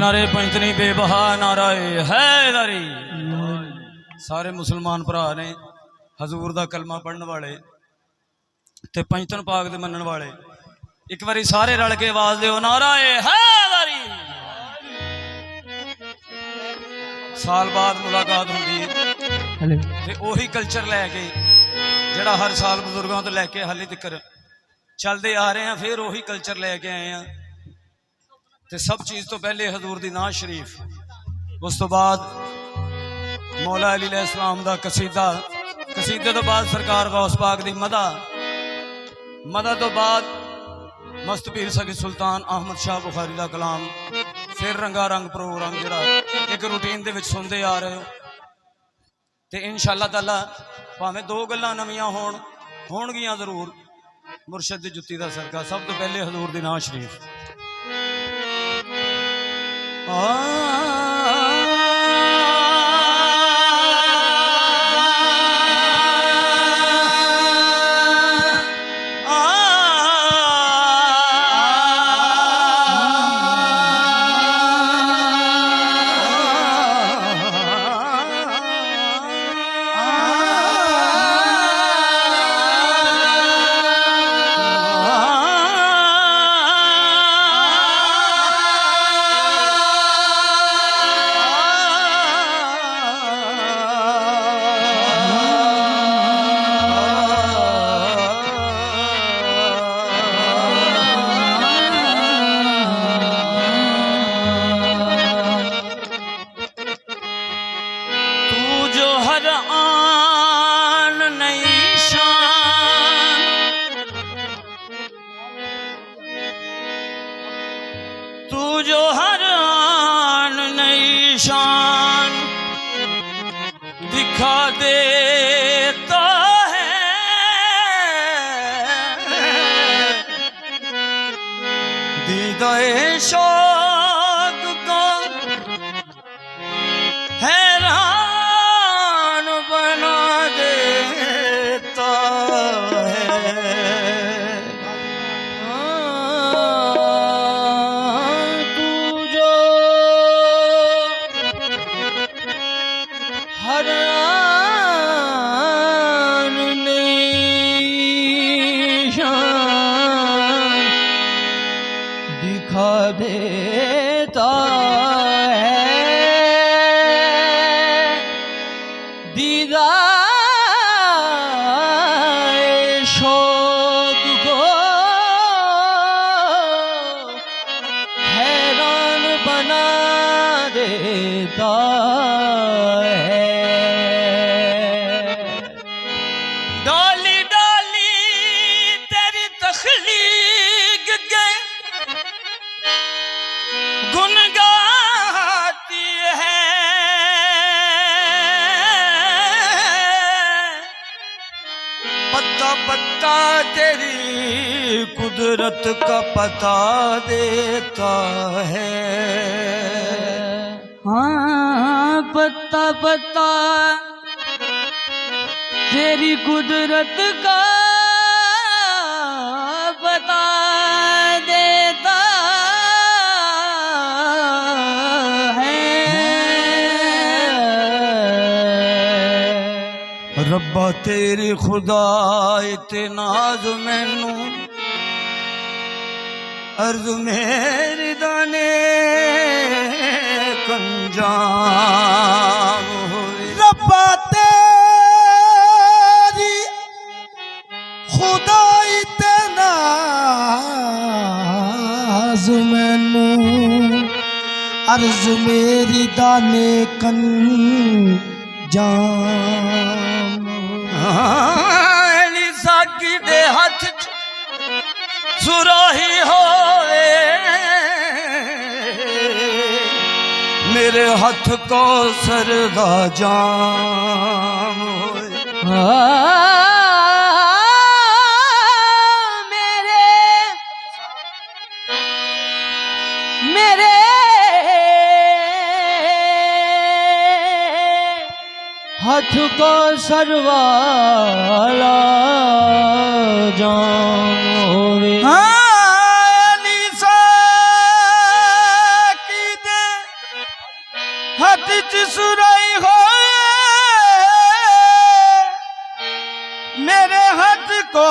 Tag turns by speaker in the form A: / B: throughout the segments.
A: नारे पंचनी बेबहा नाराए हैदरी। सारे मुसलमान भरा ने हजूर दा कलमा पढ़ने वाले ते पंचतन पाक दे मनन वाले एक बारी सारे रल के आवाज दिओ नाराए हैदरी। साल बाद मुलाकात होंदी है ते ओही कल्चर लैके जिहड़ा हर साल बुजुर्गों तो लैके हाले तक चलते आ रहे हैं, फिर ओही कल्चर लैके आए हैं। ते सब चीज़ तो पहले हजूर दी नाज शरीफ, उस तो बाद मौला अली अलैहिस्सलाम दा कसीदा, कसीदे तो बाद सरकार गौस पाक दी मदा, मदा तो बाद मस्त पीर सगी सुल्तान अहमद शाह बुखारी दा कलाम, फिर रंगा रंग प्रोग्राम जिहड़ा एक रूटीन दे विच सुनते आ रहे हो। ते इंशाअल्लाह ताला भावें दो गल्लां नवीआं होणगियां जरूर मुर्शद दी जुत्ती दा सदका। सब तो पहले हजूर दी नाज शरीफ शान दिखा देता है, दीदाए शौक को हैरान बना देता है।
B: दिखा देता है दीदाए शौक को हैरान बना देता है।
A: डाली डाली तेरी तख्लीक के गुन गाती है, पत्ता पत्ता तेरी कुदरत का पता देता है।
B: हाँ पत्ता पत्ता तेरी कुदरत का पता देता
A: रब्बा तेरी खुदा इते नाज मैनू अर्ज मेरी दाने कंजाम होवे।
C: अर्ज मेरी दाने कन जाम
A: साकी दे हाथ सुराही होए मेरे हाथ को सरदा जाम
B: मेरे हाथ को सरवाला जाम होवे
A: हाथ च सुराई होए मेरे हाथ को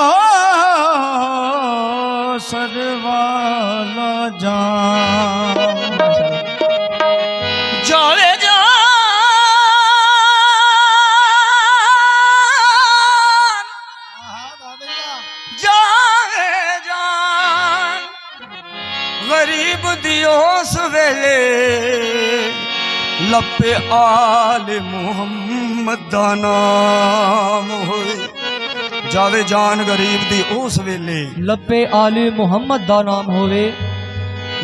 A: सरवाला जाम जावे गरीब दियोस वेले लपे आले मुहम्मद दा नाम होए जावे जान गरीब दी उस वेले
B: लपे आले मुहम्मद दा नाम होवे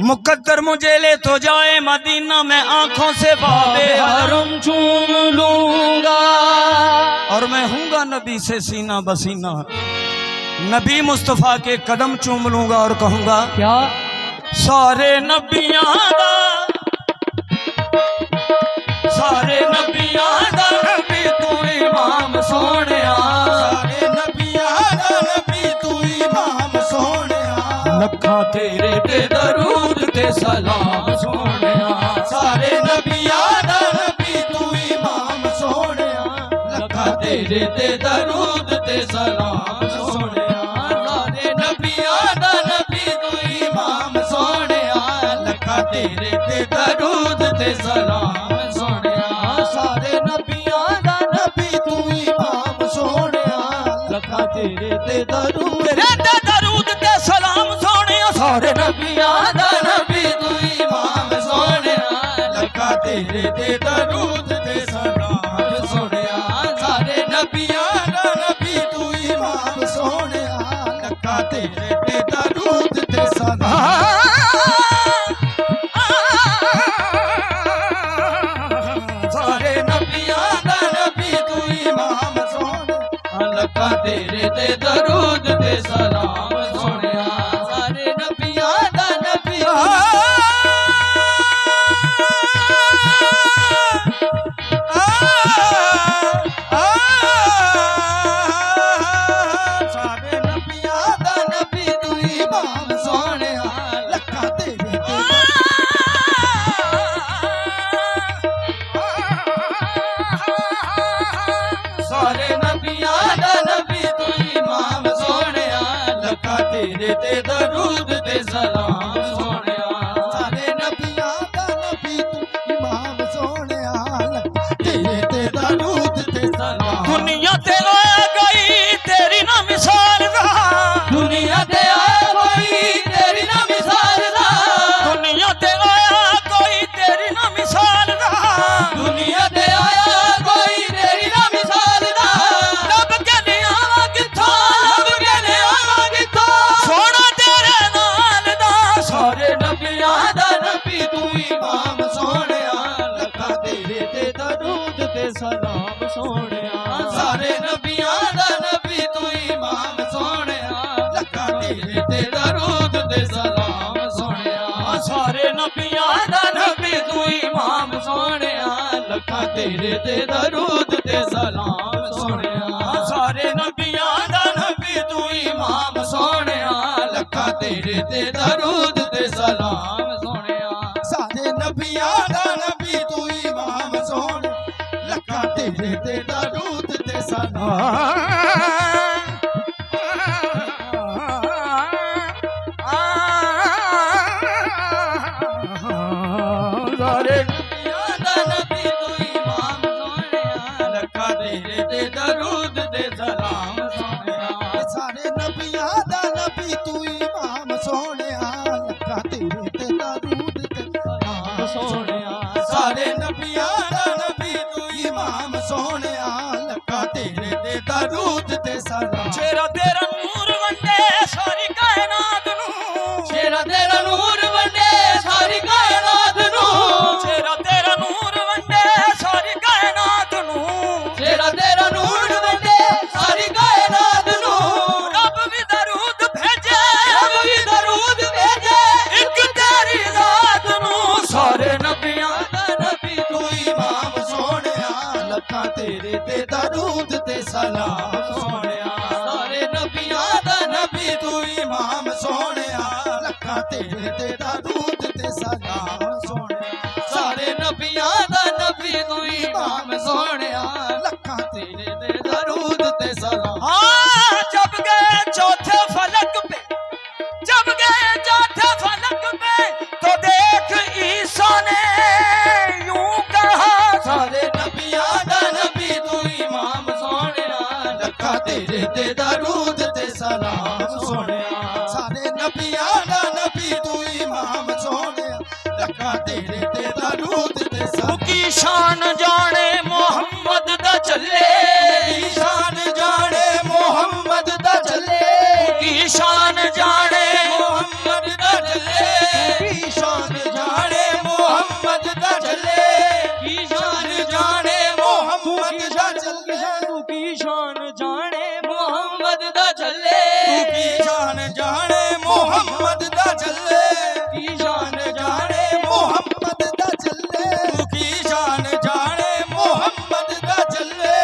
A: मुकद्दर मुझे ले तो जाए मदीना में आंखों से बाबे
B: हरम चूम लूंगा
A: और मैं हूँगा नबी से सीना बसीना नबी मुस्तफा के कदम चूम लूंगा और कहूंगा
B: क्या
A: सारे नबियां दा नबी तू इमाम सोनिया
C: सारे नबियां दा नबी तू इमाम सोनिया
A: लखा तेरे ते दरूद ते सलाम सोनिया
C: सारे नबियां दा नबी तू इमाम सोनिया
A: लखा तेरे ते दरूद ते सलाम सोनिया
C: सारे नबियां दा नबी तू इमाम सोनिया लखा तेरे ते दरूद ते सलाम सोनिया सारे नबियां दा नबी तू इमाम सोनिया लखा तेरे ते दरूद
A: ते सलाम सोनिया
C: सारे नबियां दा नबी तू इमाम सोनिया लखा तेरे ते दरूद ते सलाम सोनिया सारे नबियां दा नबी तू इमाम सोनिया लखा तेरे ते दरूद ते सलाम सारे नबियां दा नबी तू इमाम सोनिया लखा तेरे ते दरूद ते सलाम सोनिया सारे नबियां दा नबी सारे नबियां दा नबी तू इमाम सोनिया लखा तेरे ते सारे नबियां दा नबी तू इमाम सोनिया लखा तेरे ते दरूद ते सलाम सोनिया सारे नबियां दा नबी तू इमाम सोनिया लखा तेरे ते दरूद ते सलाम
A: दुनिया ते आया गई तेरी ना मिसाल दा
C: दुनिया ते आया कोई तेरी ना मिसाल दा
A: दुनिया ते आया कोई तेरी ना मिसाल दा
C: दुनिया ते आया कोई तेरी ना मिसाल दा
A: लब के नहीं आवा किथों
C: लब के नहीं आवा किथों
A: सोना तेरे नाल दा
C: सारे नबियां दा नबी तू इमाम सोनिया लखा तेरे ते दरूद ते सलाम सोनिया सारे नबियां दा नबी तू इमाम सोनिया लखा तेरे ते दरूद ते सलाम सोनिया
A: सारे नबियां दा नबी तू इमाम
C: सोनिया लखा तेरे ते दरूद ते सलाम सोनिया
A: सारे नबियां दा नबी तू
C: इमाम सोनिया लखा तेरे ते दरूद ते सलाम सोनिया सारे नबियां दा नबी तू इमाम सोनिया लखा तेरे ते दरूद ते सलाम
A: सारे
C: नबियां दा नबी तू इमाम सोनिया लखा तेरे ते दरूद ते सलाम सोनिया सारे नबियां दा नबी तू इमाम सोनिया लखा तेरे ते दरूद ते सलाम सोनिया ਦਰੂਦ ਤੇ ਸਲਾਮ
A: ਸ਼ੇਰਾ ਤੇਰਾ ਨੂਰ ਵੰਡੇ ਸਾਰੀ ਕਾਇਨਾਤ ਨੂੰ
C: ਸ਼ੇਰਾ ਤੇਰਾ ਨੂਰ ਵੰਡੇ ਸਾਰੀ ਕਾਇਨਾਤ ਨੂੰ
A: ਸ਼ੇਰਾ ਤੇਰਾ ਨੂਰ ਵੰਡੇ ਸਾਰੀ ਕਾਇਨਾਤ ਨੂੰ
C: ਸ਼ੇਰਾ ਤੇਰਾ ਨੂਰ ਵੰਡੇ ਸਾਰੀ ਕਾਇਨਾਤ ਨੂੰ
A: ਰੱਬ ਵੀ ਦਰੂਦ ਭੇਜੇ
C: ਰੱਬ ਵੀ ਦਰੂਦ ਭੇਜੇ
A: ਇੱਕ ਤੇਰੀ ਜ਼ਾਤ ਨੂੰ
C: ਸਾਰੇ ਨਬੀਆਂ ਦਾ ਨਬੀ ਤੂੰ ਇਮਾਮ ਸੋਹਣਿਆ ਲੱਖਾਂ ਤੇਰੇ ਤੇ ਦਰੂਦ ਤੇ ਸਲਾਮ ਸੋਹਣਿਆ ਸਾਰੇ ਨਬੀਆਂ ਦਾ ਨਬੀ ਤੂੰ ਇਮਾਮ ਸੋਹਣਿਆ ਲੱਖਾਂ ਤੇਰੇ ਤੇ ਦਰੂਦ ਤੇ ਸਲਾਮ ਸੋਹਣਿਆ ਸਾਰੇ ਨਬੀਆਂ ਦਾ ਨਬੀ ਤੂੰ ਇਮਾਮ ਸੋਹਣਿਆ ਲੱਖਾਂ ਤੇਰੇ ਤੇ ਦਰੂਦ ਤੇ ਸਲਾਮ
A: हाँ जब गए चौथे फलक पे जब गए चौथे फलक पे तो देख ईसा ने यूं कहा
C: ਸਾਰੇ ਨਬੀਆਂ ਦਾ ਨਬੀ ਤੂੰ ਇਮਾਮ ਸੋਹਣਿਆ ਲੱਖਾਂ ਤੇਰੇ ਤੇ ਦਰੂਦ ਤੇ ਸਲਾਮ ਸੋਹਣਿਆ ਸਾਰੇ ਨਬੀਆਂ ਦਾ ਨਬੀ ਤੂੰ ਇਮਾਮ ਸੋਹਣਿਆ ਲੱਖਾਂ ਤੇਰੇ ਤੇ ਦਰੂਦ ਤੇ ਸਲਾਮ
A: की शान जाने मोहम्मद दा चले
C: की शान जाने मोहम्मद दा चले
A: की शान जाने
C: मोहम्मद दा चले की शान जाने मोहम्मद दा चले की शान जाने मोहम्मद दा चले
B: तू की शान जाने
C: मोहम्मद दा चले तू की शान जाने मोहम्मद दा चले की शान जाने मोहम्मद दा चले तू की शान जाने मोहम्मद दा चले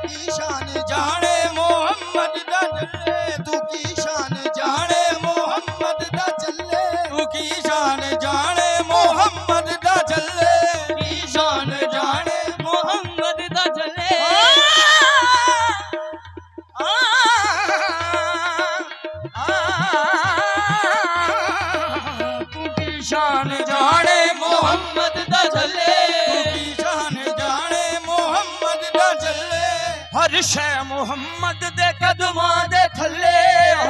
C: की शान जाने मोहम्मद दा चले तू की शान जाने मोहम्मद दा चले तू की शान जाने मोहम्मद दा चले की शान जाने मोहम्मद दा चले
A: शान जाने
C: मोहम्मद दा चले तू की शान जाने मोहम्मद दा चले
A: हर शय मुहम्मद दे कदमां दे थल्ले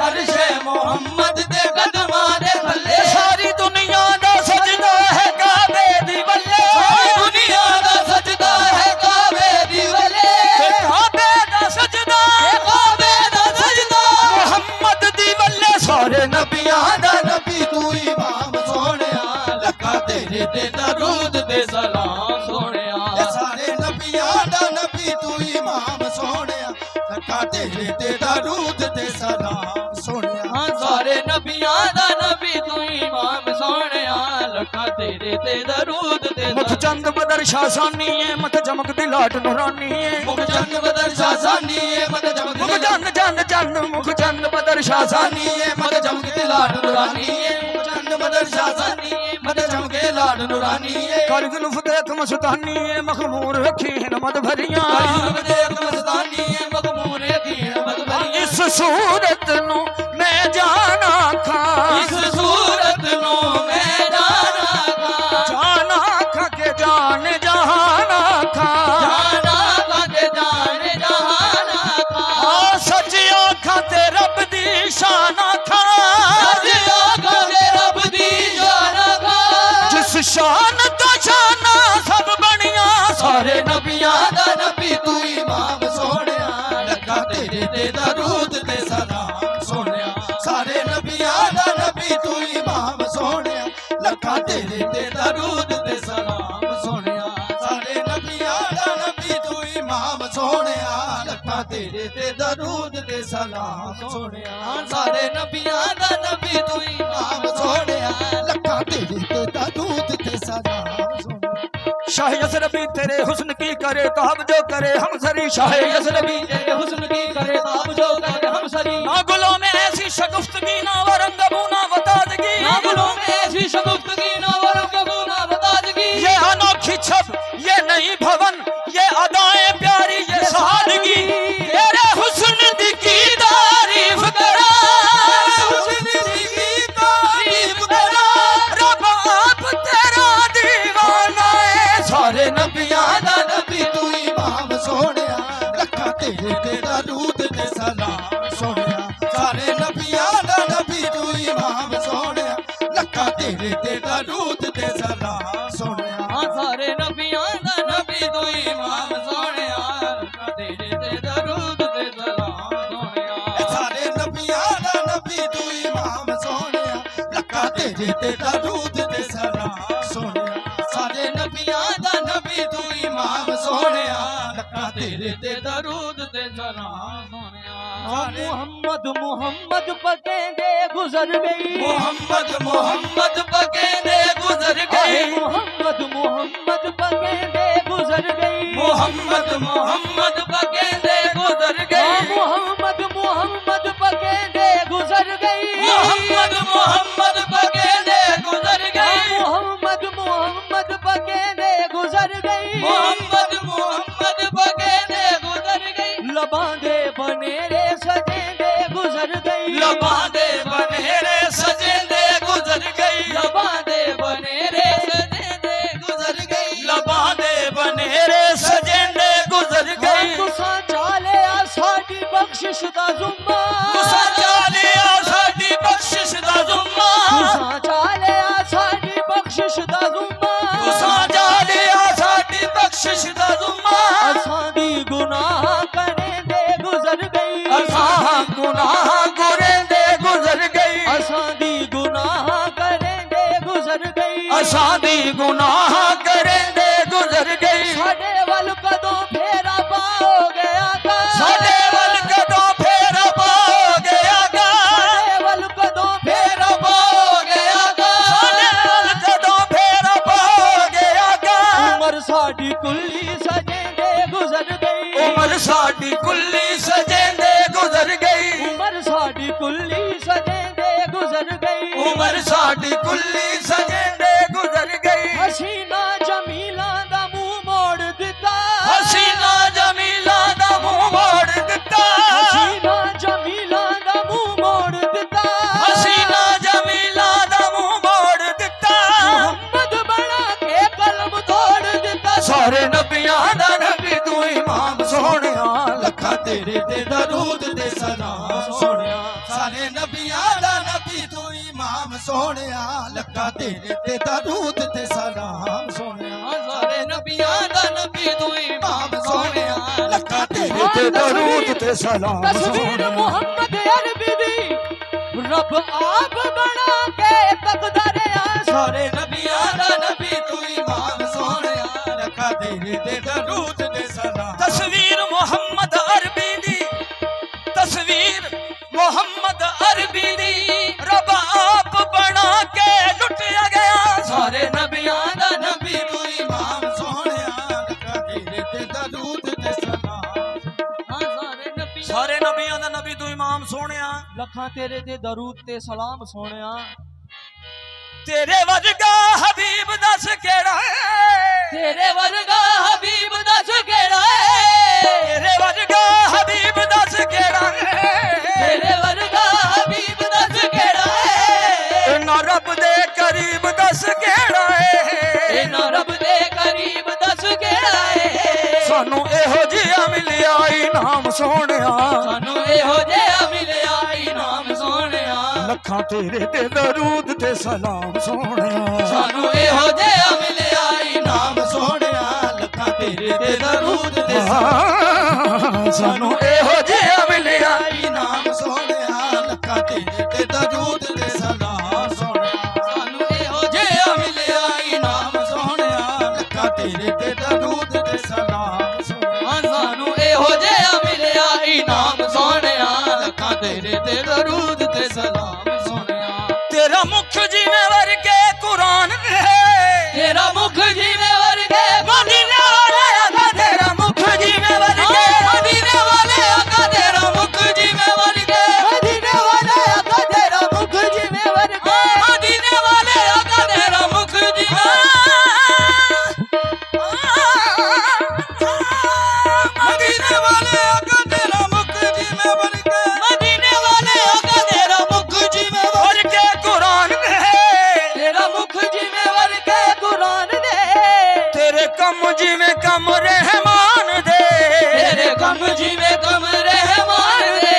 C: हर शे मोहम्मद दे कदमां दे थल्ले
A: सारी दुनिया दा सजदा है काबे दी वल्ले
C: सारी दुनिया दा सजदा है काबे दी वल्ले
A: ते काबे दा सजदा
C: काबे दा सजदा
A: मुहम्मद दी वल्ले सारे
C: नबियां दा नबी तू इमाम सोहणिया लखा तेरे ते दरूद ते सलाम सोहणिया सारे नबियां दा नबी तू इमाम सोहणिया लखा तेरे ते दरूद ते सलाम सोहणिया सारे नबियां दा नबी तू इमाम सोहणिया लखा तेरे ते दरूद ते
A: मुख चंद बदर शासानी है मत चमक दी लाट नूरानी है
C: मुख चंद बदर शासानी है मत चमक
A: मुख चंद चंद चंद मुख चंद बदर शासानी
C: शासानी है मत चमके लाड नूरानी है चंद बदर शासानी है मत चमके लाड नूरानी है
A: कर जुल्फ देख मस्तानी है मखमूर रखी है नमद भरियां
C: काली देख मस्तानी है मगमूर की मत भरी
A: इस सूरत नु मैं जाना खा
C: इस सूरत नो मैं जाना का
A: जाना खा के जान जहाना खा
C: जाना का के जान जहाना का
A: आ सच आखा ते रब दी शान खा
C: सजिया का के रब दी जाना का
A: जिस शान तो शाना सब बनिया
C: सारे नबियां दा नबी तू इमाम सोहणिया लखा तेरे ते दरूद ते सलाम सोहणिया सारे नबियां दा नबी तू इमाम सोहणिया लखा तेरे ते दरूद ते सलाम सोहणिया सारे नबियां दा नबी तू इमाम सोहणिया लखा तेरे ते दरूद ते सलाम सोहणिया सारे नबियां दा नबी तू इमाम सोहणिया लखा तेरे ते दरूद ते सलाम सोहणिया
A: शाह यसरबी तेरे हुस्न की करे ताब जो करे हम सरी शाह यसरबी
C: तेरे हुस्न की करे ताब जो करे हम सरी
A: ना गुलों में ऐसी शगुफ्तगी ना वरंगबू ना वतादगी
C: ना गुलों में ऐसी शगुफ्तगी ना वरंगबू ना वतादगी
A: ये अनोखी छब ये नई भवन ये अदाएं प्यारी ये सादगी तेरे हुस्न दी की तारीफ करा
C: हुस्न की तारीफ करा
A: रब आप तेरा दीवाना है
C: सारे नबियां दा नबी तू इमाम सोहणिया लखा तेरे ते दरूद ते सलाम सोहणिया सारे नबियां दा नबी तू इमाम सोहणिया लखा तेरे ते दरूद ते सलाम सोहणिया सारे नबियां दा नबी तू इमाम सोहणिया लखा तेरे ते दरूद ते ਤੇਰੇ ਤੇ ਦਰੂਦ ਤੇ ਸਲਾਮ ਸੋਹਣਿਆ ਸਾਰੇ ਨਬੀਆਂ ਦਾ ਨਬੀ ਤੂੰ ਇਮਾਮ ਸੋਹਣਿਆ ਲੱਖਾਂ ਤੇਰੇ ਤੇ ਦਰੂਦ ਤੇ ਸਲਾਮ ਸੋਹਣਿਆ
B: मोहम्मद मोहम्मद पकेंदे गुजर गई
C: मोहम्मद मोहम्मद पकेंदे गुजर गई
B: मोहम्मद मोहम्मद पकेंदे गुजर गई
C: मोहम्मद मोहम्मद पकेंदे गुजर गई
B: मोहम्मद मोहम्मद पकेंदे गुजर गई
C: मोहम्मद मोहम्मद पकेंदे गुजर गई
B: मोहम्मद मोहम्मद पकेंदे गुजर गई
C: मोहम्मद मोहम्मद पकेंदे गुजर गई
B: लबांदे बनेरे सजेंदे गुजर गई
C: लबांदे बनेरे सजेंदे गुजर गई
B: लबांदे बनेरे सजेंदे
C: गुजर गई लबांदे बनेरे सजेंदे गुजर गई
B: तुसा चालिया साडी बख्शिश दा जुम्मा
C: तुसा चालिया साडी बख्शिश दा जुम्मा
B: तुसा चालिया साडी बख्शिश दा जुम्मा
C: तुसा चालिया साडी बख्शिश दा जुम्मा
B: असां दी गुनाह करेंदे गुजर गई
C: असां गुनाह करेंदे गुजर गई
B: असां दी गुनाह करेंदे गुजर गई
C: असां दी गुनाह करेंदे गुजर गई
B: साडे वल कदों फेरा पाओगे आका
C: साडे वल कदों फेरा पाओगे आका
B: साडे वल कदों
C: फेरा पाओगे आका साडे वल कदों फेरा पाओगे आका
B: उमर साडी कुल्ली सजेंदे गुजर गई
C: उमर साडी कुल्ली सजेंदे गुजर गई
B: उमर साडी कुल्ली सजेंदे गुजर गई
C: उमर साडी कुल्ली सजेंदे गुजर गई
B: हसीना जमीला दा मुंह मोड़ दिता
C: हसीना जमीला दा मुंह मोड़ दिता
B: हसीना जमीला दा मुंह मोड़ दिता
C: हसीना जमीला दा मुंह मोड़ दिता
B: मोहम्मद बना के कलम तोड़ दिता
C: सारे नबियां दा नबी तू इमाम सोहणिया लखा तेरे ते दरूद ते सलाम सोहणिया सारे नबियां दा नबी तू इमाम सोहणिया लखा तेरे ते दरूद ते सलाम सोहणिया सारे नबियां दा नबी तू इमाम सोहणिया लखा तेरे ते दरूद ते सलाम
B: तस्वीर
C: सोहणिया
B: मोहम्मद अरबी दी रब आप बना के तकदर
C: सारे नबियां दा नबी तू इमाम सोहणिया लखा तेरे ते दरूद ते सलाम तस्वीर मोहम्मद अरबी दी तस्वीर मोहम्मद अरबी दी रब आप बना के लुटिया गया सारे नबियां दा नबी तू इमाम सोहणिया लखा तेरे ते दरूद ते सलाम
A: सारे नबियां दा नबी तू इमाम सोहणिया
B: लखां तेरे ते दरूद ते सलाम सोहणिया
C: तेरे वर्गा हबीब दस केड़ा है
B: तेरे वर्गा हबीब दस केड़ा है
C: तेरे वर्गा हबीब दस केड़ा है
B: तेरे वर्गा हबीब दस केड़ा है
C: ना रब दे करीब दस केड़ा है
B: ना रब दे करीब दस केड़ा है
C: सानू एहो जिहा मिलिया इनाम सोहणिया
B: सानू एहो जिहा मिलिया इनाम सोहणिया
C: लखां तेरे ते दरूद ते सलाम सोहणिया
B: सानू एहो जिहा
C: मिलिया इनाम सोहणिया लखां तेरे ते दरूद ते सानू एहो जिहा मिलिया इनाम सोहणिया लखां तेरे ते दरूद ते सलाम सोहणिया सानू एहो जिहा मिलिया इनाम सोहणिया लखां तेरे ते दरूद ते सलाम सोहणिया
B: सानू एहो जिहा मिलिया इनाम सोहणिया लखां तेरे ते दरूद ते सलाम सोहणिया
C: तेरा मुख जिवें वर्गे कुरान है
B: तेरा मुख जिवें वर्गे
C: मदीने वाले आका तेरा मुख जिवें वर्गे
B: मदीने वाले आका तेरा मुख जिवें वर्गे मदीने वाले आका तेरा मुख जिवें वर्गे
C: मदीने वाले आका तेरा मुख जिवें मदीने वाले आका तेरा मुख जिवें वर्गे
B: मदीने वाले आका तेरा मुख जिवें
C: वर्गे कुरान है
B: तेरा मुख जिवें वर्गे कुरान दे
C: तेरे कम जिवें कम रहमान दे
B: तेरे कम जिवें कम रहमान दे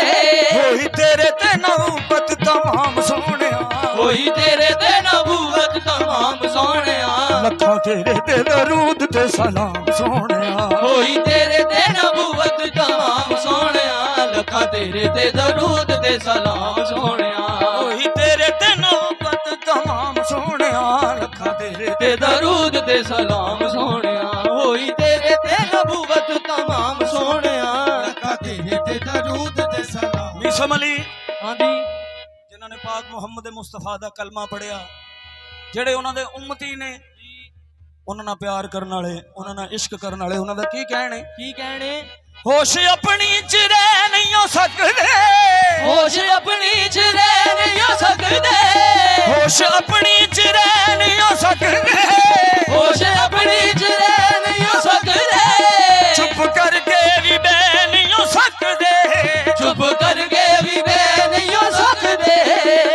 C: होई तेरे ते नबूवत तमाम सोहणिया
B: होई तेरे ते नबूवत तमाम सोहणिया
C: लखां तेरे ते दरूद ते सलाम सोहणिया
B: होई तेरे ते नबूवत तमाम सोहणिया लखां तेरे ते दरूद ते सलाम सोहणिया
C: होई तेरे ते नबूवत
A: ਤਮਾਮ ਸੋਹਣਿਆ ਲੱਖਾਂ ਤੇਰੇ
B: ਤੇ ਦਰੂਦ ਤੇ ਸਲਾਮ ਸੋਹਣਿਆ
C: ਹੋਈ ਤੇਰੇ ਤੇ ਨਬੂਵਤ ਤਮਾਮ ਸੋਹਣਿਆ ਲੱਖਾਂ ਤੇਰੇ ਤੇ ਦਰੂਦ ਤੇ ਸਲਾਮ
A: ਮੀਸਮ ਅਲੀ
B: ਹਾਂਜੀ
A: ਜਿਨ੍ਹਾਂ ਨੇ ਪਾਕ ਮੁਹੰਮਦ ਮੁਸਤਫਾ ਦਾ ਕਲਮਾ ਪੜਿਆ, ਜਿਹੜੇ ਉਹਨਾਂ ਦੇ ਉਮਤੀ ਨੇ, ਉਹਨਾਂ ਨਾਲ ਪਿਆਰ ਕਰਨ ਵਾਲੇ, ਉਹਨਾਂ ਨਾਲ ਇਸ਼ਕ ਕਰਨ ਵਾਲੇ, ਉਹਨਾਂ ਦਾ ਕੀ ਕਹਿਣੇ?
B: ਕੀ ਕਹਿਣੇ?
A: ਹੋਸ਼ ਆਪਣੀ ਚ ਰਹਿ ਨਹੀਂ ਹੋ ਸਕਦੇ,
B: ਹੋਸ਼ ਆਪਣੀ ਚ ਰਹਿ ਨਹੀਂ ਹੋ ਸਕਦੇ,
A: ਹੋਸ਼ ਆਪਣੀ ਚ ਰਹਿ ਨਹੀਂ ਹੋ ਸਕਦੇ,
B: ਹੋਸ਼ ਆਪਣੀ ਚ ਰਹਿ ਨਹੀਂ ਹੋ ਸਕਦੇ,
A: ਚੁੱਪ ਕਰਕੇ ਵੀ ਬਹਿ ਨਹੀਂ ਹੋ ਸਕਦੇ,
B: ਚੁੱਪ ਕਰਕੇ ਵੀ ਬਹਿ ਨਹੀਂ ਹੋ ਸਕਦੇ,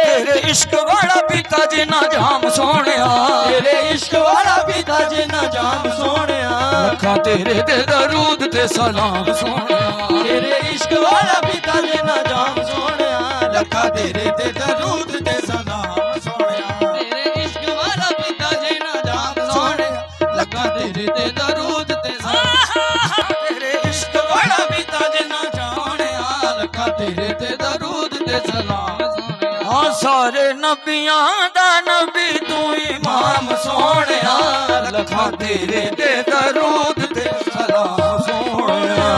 A: ਤੇਰੇ ਇਸ਼ਕ ਵਾਲਾ ਪੀਤਾ ਜਿਨਾ ਜਾਮ ਸੋਹਣਿਆ,
C: ਤੇਰੇ ਇਸ਼ਕ ਵਾਲਾ ਪਿਤਾ ਜਿਨਾ ਜਾਮ ਸੋਹਣਿਆ
A: ਲੱਖਾਂ ਤੇਰੇ ਤੇ ਦਰੂਦ ਤੇ ਸਲਾਮ ਸੋਹਣਿਆ,
C: ਤੇਰੇ ਇਸ਼ਕ ਵਾਲਾ ਪਿਤਾ ਜਿਨਾ ਜਾਮ ਸੋਹਣਿਆ ਲੱਖਾਂ ਤੇਰੇ ਤੇ ਦਰੂਦ ਤੇ ਸਲਾਮ ਸੋਹਣਿਆ
B: ਤੇਰੇ ਇਸ਼ਕ ਵਾਲਾ ਪਿਤਾ ਜੀ ਨਾ ਜਾਮ ਸੋਹਣਿਆ ਲੱਖਾਂ ਤੇਰੇ ਤੇ ਦਰੂਦ ਤੇ ਸਲਾਮ
A: ਤੇਰੇ ਇਸ਼ਕ ਵਾਲਾ ਪੀਤਾ ਜਿਨਾ ਜਾਮ
B: ਸੋਹਣਿਆ ਲੱਖਾਂ ਤੇਰੇ ਤੇ ਦਰੂਦ ਤੇ ਸਲਾਮ ਸੋਹਣਿਆ
A: ਹਾਂ ਸਾਰੇ ਨਬੀਆਂ ਦਾ ਨਬੀ ਤੂੰ ਇਮਾਮ ਸੋਹਣਿਆ ਲੱਖਾਂ ਤੇਰੇ ਤੇ ਦਰੂਦ ਤੇ ਸਲਾਮ ਸੋਹਣਿਆ।